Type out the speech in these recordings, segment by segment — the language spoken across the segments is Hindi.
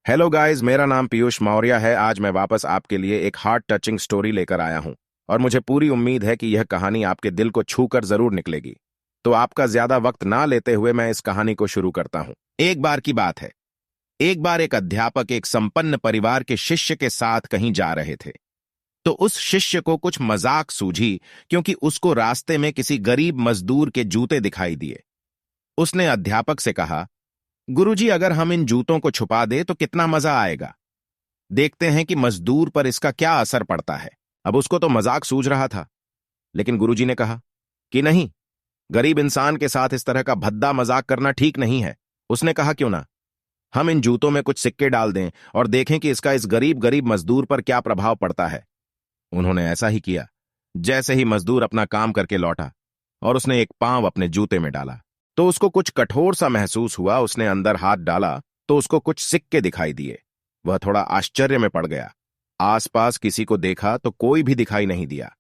हेलो गाइस, मेरा नाम पीयूष मौर्य है। आज मैं वापस आपके लिए एक हार्ट टचिंग स्टोरी लेकर आया हूं और मुझे पूरी उम्मीद है कि यह कहानी आपके दिल को छूकर जरूर निकलेगी। तो आपका ज्यादा वक्त ना लेते हुए मैं इस कहानी को शुरू करता हूं। एक बार की बात है। एक बार एक अध्यापक एक संपन्न परिवार के शिष्य के साथ कहीं जा रहे थे। तो उस शिष्य को कुछ मजाक सूझी, क्योंकि उसको रास्ते में किसी गरीब मजदूर के जूते दिखाई दिए। उसने अध्यापक से कहा, गुरुजी, अगर हम इन जूतों को छुपा दे तो कितना मजा आएगा। देखते हैं कि मजदूर पर इसका क्या असर पड़ता है। अब उसको तो मजाक सूझ रहा था, लेकिन गुरुजी ने कहा कि नहीं, गरीब इंसान के साथ इस तरह का भद्दा मजाक करना ठीक नहीं है। उसने कहा, क्यों ना हम इन जूतों में कुछ सिक्के डाल दें और देखें कि इसका इस गरीब गरीब मजदूर पर क्या प्रभाव पड़ता है। उन्होंने ऐसा ही किया। जैसे ही मजदूर अपना काम करके लौटा और उसने एक पांव अपने जूते में डाला तो उसको कुछ कठोर सा महसूस हुआ। उसने अंदर हाथ डाला तो उसको कुछ सिक्के दिखाई दिए। वह थोड़ा आश्चर्य में पड़ गया। आसपास किसी को देखा तो कोई भी दिखाई नहीं दिया।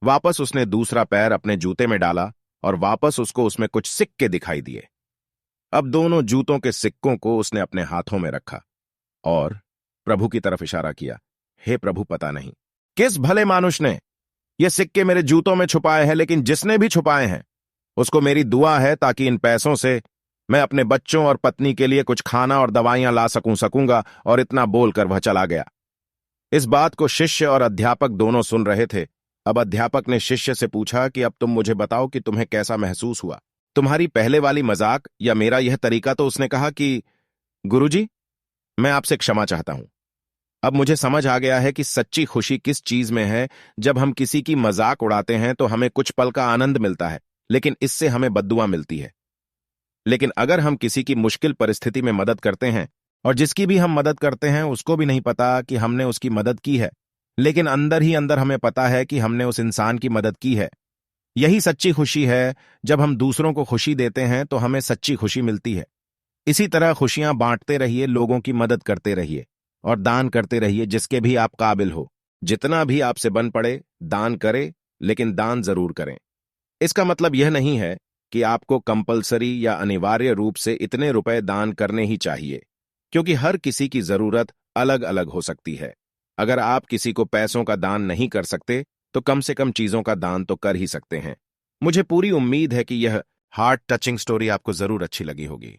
वापस उसने दूसरा पैर अपने जूते में डाला और वापस उसको उसमें कुछ सिक्के दिखाई दिए। अब दोनों जूतों के सिक्कों को उसने अपने हाथों में रखा और प्रभु की तरफ इशारा किया। हे प्रभु, पता नहीं किस भले मानुष ने ये सिक्के मेरे जूतों में छुपाए हैं, लेकिन जिसने भी छुपाए हैं उसको मेरी दुआ है ताकि इन पैसों से मैं अपने बच्चों और पत्नी के लिए कुछ खाना और दवाइयां ला सकूंगा। और इतना बोलकर वह चला गया। इस बात को शिष्य और अध्यापक दोनों सुन रहे थे। अब अध्यापक ने शिष्य से पूछा कि अब तुम मुझे बताओ कि तुम्हें कैसा महसूस हुआ, तुम्हारी पहले वाली मजाक या मेरा यह तरीका। तो उसने कहा कि गुरुजी, मैं आपसे क्षमा चाहता हूं। अब मुझे समझ आ गया है कि सच्ची खुशी किस चीज में है। जब हम किसी की मजाक उड़ाते हैं तो हमें कुछ पल का आनंद मिलता है, लेकिन इससे हमें बद्दुआ मिलती है। लेकिन अगर हम किसी की मुश्किल परिस्थिति में मदद करते हैं और जिसकी भी हम मदद करते हैं उसको भी नहीं पता कि हमने उसकी मदद की है, लेकिन अंदर ही अंदर हमें पता है कि हमने उस इंसान की मदद की है। यही सच्ची खुशी है। जब हम दूसरों को खुशी देते हैं तो हमें सच्ची खुशी मिलती है। इसी तरह खुशियां बांटते रहिए, लोगों की मदद करते रहिए और दान करते रहिए जिसके भी आप काबिल हो। जितना भी आपसे बन पड़े दान करें, लेकिन दान जरूर करें। इसका मतलब यह नहीं है कि आपको कंपलसरी या अनिवार्य रूप से इतने रुपए दान करने ही चाहिए, क्योंकि हर किसी की जरूरत अलग अलग हो सकती है। अगर आप किसी को पैसों का दान नहीं कर सकते तो कम से कम चीजों का दान तो कर ही सकते हैं। मुझे पूरी उम्मीद है कि यह हार्ट टचिंग स्टोरी आपको जरूर अच्छी लगी होगी।